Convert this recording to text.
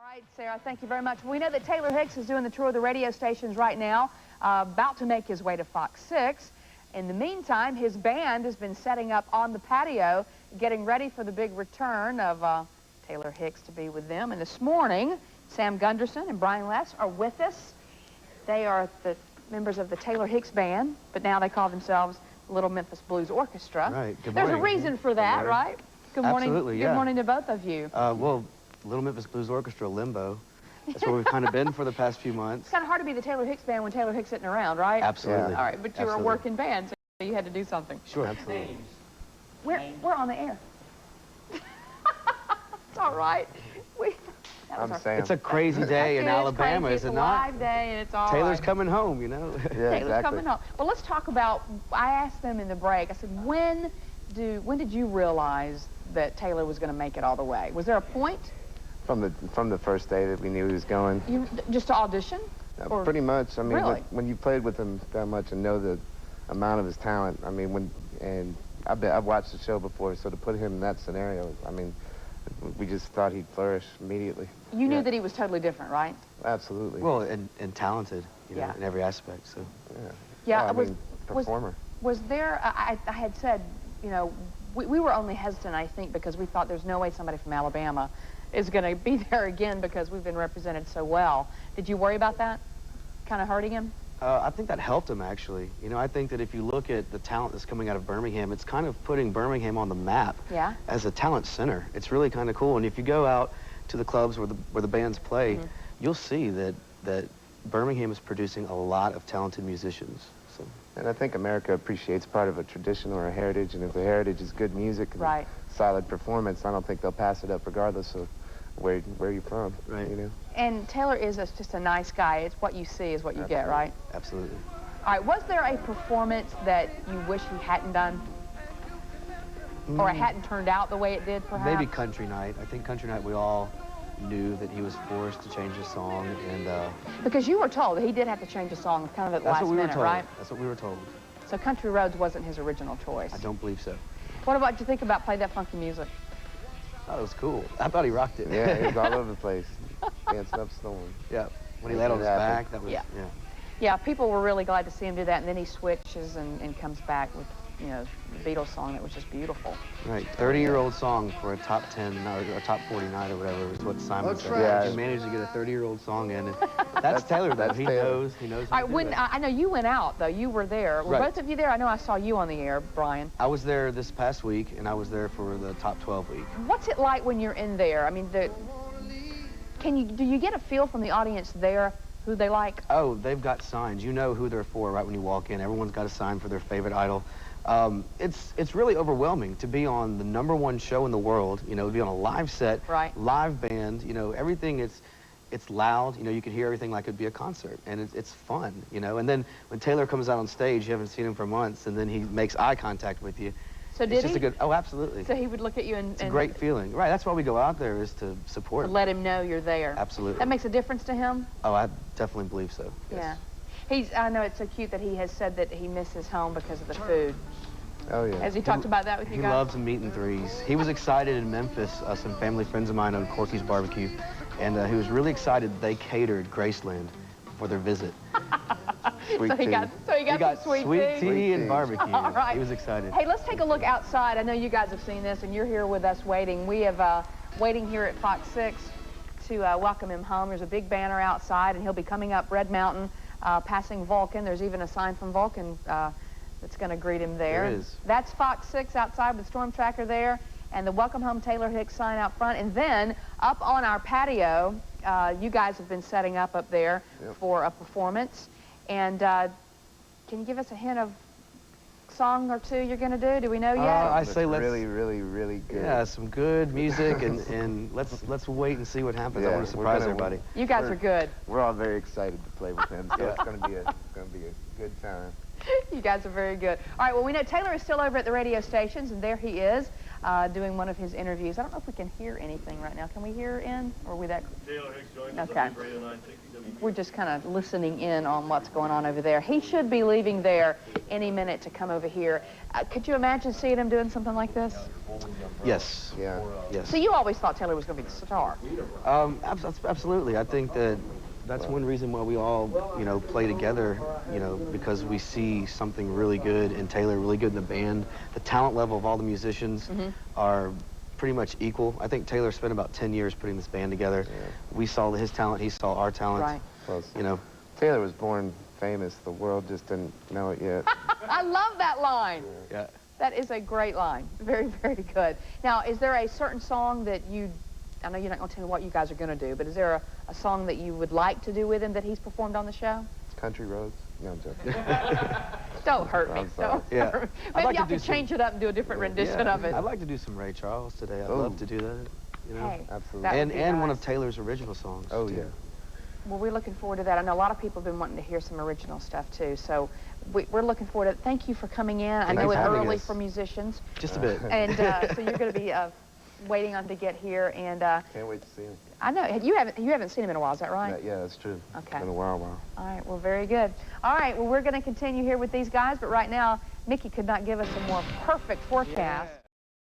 right, Sarah, thank you very much. We know that Taylor Hicks is doing the tour of the radio stations right now, about to make his way to Fox 6. In the meantime, his band has been setting up on the patio, getting ready for the big return of Taylor Hicks to be with them. And this morning, Sam Gunderson and Brian Less are with us. They are the members of the Taylor Hicks Band, but now they call themselves Little Memphis Blues Orchestra. Right. Good There's morning. a reason for that, right? Good morning. Absolutely, yeah. Good morning to both of you. Well, Little Memphis Blues Orchestra, Limbo. That's where we've kind of been for the past few months. It's kind of hard to be the Taylor Hicks Band when Taylor Hicks isn't around, right? Absolutely. All right, but you were a working band, so you had to do something. Sure. Absolutely. We're on the air. It's all right. I'm Sam. It's a crazy day in Alabama, is it not? It's a live day, and it's all Taylor's right. coming home, you know? Yeah, Taylor's exactly. coming home. Well, let's talk about, I asked them in the break, I said, when did you realize that Taylor was going to make it all the way? Was there a point? From the first day that we knew he was going. Just to audition? Or pretty much. I mean, really? when you played with him that much and know the amount of his talent, I mean, I've watched the show before, so to put him in that scenario, I mean, we just thought he'd flourish immediately. You knew that he was totally different, right? Absolutely. Well, and talented, you know, in every aspect, so. Yeah. Yeah, well, I mean, performer. Was there, I had said, you know, we were only hesitant, I think, because we thought there's no way somebody from Alabama is going to be there again because we've been represented so well. Did you worry about that? Kind of hurting him? I think that helped him, actually. You know, I think that if you look at the talent that's coming out of Birmingham, it's kind of putting Birmingham on the map as a talent center. It's really kind of cool. And if you go out to the clubs where the bands play, you'll see that Birmingham is producing a lot of talented musicians. So. And I think America appreciates part of a tradition or a heritage, and if the heritage is good music and solid performance, I don't think they'll pass it up regardless of where you're from, you know? And Taylor is just a nice guy. It's what you see is what you get, right? Absolutely. All right, was there a performance that you wish he hadn't done? Or it hadn't turned out the way it did, perhaps? Maybe Country Night. I think Country Night, we all knew that he was forced to change his song, and because you were told that he did have to change his song kind of at the last minute, right? That's what we were told. So Country Roads wasn't his original choice. I don't believe so. What about you think about Play That Funky Music? Oh, it was cool. I thought he rocked it. Yeah, he was all over the place, dancing up Storm. Yeah, when he laid on his back, that was, Yeah, people were really glad to see him do that, and then he switches and comes back with, you know, the Beatles song that was just beautiful. Right, 30-year-old song for a top 10 or a top 40 night or whatever is what Simon said. Right. Yeah. He managed to get a 30-year-old song in, and that's Taylor, though. He knows. All right, I know you went out, though. You were there. Were both of you there? I know I saw you on the air, Brian. I was there this past week, and I was there for the top 12 week. What's it like when you're in there? I mean, do you get a feel from the audience there who they like? Oh, they've got signs. You know who they're for right when you walk in. Everyone's got a sign for their favorite idol. It's really overwhelming to be on the #1 show in the world, you know, to be on a live set, live band, you know, everything it's loud, you know, you can hear everything like it'd be a concert, and it's fun, you know, and then when Taylor comes out on stage, you haven't seen him for months, and then he makes eye contact with you. So did he? Oh, absolutely. So he would look at you and... It's a great feeling. Right, that's why we go out there, is to support him. To let him know you're there. Absolutely. That makes a difference to him? Oh, I definitely believe so. Yes. Yeah. I know it's so cute that he has said that he misses home because of the food. Oh, yeah. Has he talked about that with you guys? He loves meat and threes. He was excited in Memphis. Some family friends of mine owned Corky's Barbecue, and he was really excited they catered Graceland for their visit. So he got sweet tea and barbecue. All right. He was excited. Hey, let's take a look outside. I know you guys have seen this, and you're here with us waiting. We have waiting here at Fox 6 to welcome him home. There's a big banner outside, and he'll be coming up Red Mountain, passing Vulcan. There's even a sign from Vulcan that's going to greet him there. There is. That's Fox 6 outside with Storm Tracker there, and the Welcome Home Taylor Hicks sign out front. And then up on our patio, you guys have been setting up there for a performance. And can you give us a hint of song or two you're going to do? Do we know yet? I say let's really, really, really good. Yeah, some good music, and let's wait and see what happens. I want to surprise everybody. You guys are good. We're all very excited to play with him, so it's going to be a good time. You guys are very good. All right, well, we know Taylor is still over at the radio stations, and there he is. doing one of his interviews. I don't know if we can hear anything right now. Can we hear in? Or are we that? Taylor Hicks joins Okay. us on Radio 960 We're just kind of listening in on what's going on over there. He should be leaving there any minute to come over here. Could you imagine seeing him doing something like this? Yes. Yeah. Yes. So you always thought Taylor was going to be the star. Absolutely. I think that's one reason why we all, play together, because we see something really good in Taylor, really good in the band. The talent level of all the musicians are pretty much equal. I think Taylor spent about 10 years putting this band together. Yeah. We saw his talent, he saw our talent. Right. Well, Taylor was born famous. The world just didn't know it yet. I love that line. Yeah. That is a great line. Very, very good. Now, is there a certain song that I know you're not going to tell me what you guys are going to do, but is there a song that you would like to do with him that he's performed on the show? Country Roads? No, I'm joking. Don't hurt me. I'm sorry. Don't hurt me. Maybe y'all can change it up and do a different rendition of it. I'd like to do some Ray Charles today. I'd love to do that. Hey, absolutely. And one of Taylor's original songs. Oh, too. yeah. Well, we're looking forward to that. I know a lot of people have been wanting to hear some original stuff, too. So we're looking forward to it. Thank you for coming in. I know it's early for musicians. Just a bit. And so you're going to be waiting on to get here. And can't wait to see him. I know. You haven't seen him in a while, is that right? Yeah, that's true. Okay. It's been a while. All right. Well, very good. All right. Well, we're going to continue here with these guys. But right now, Mickey could not give us a more perfect forecast. Yeah.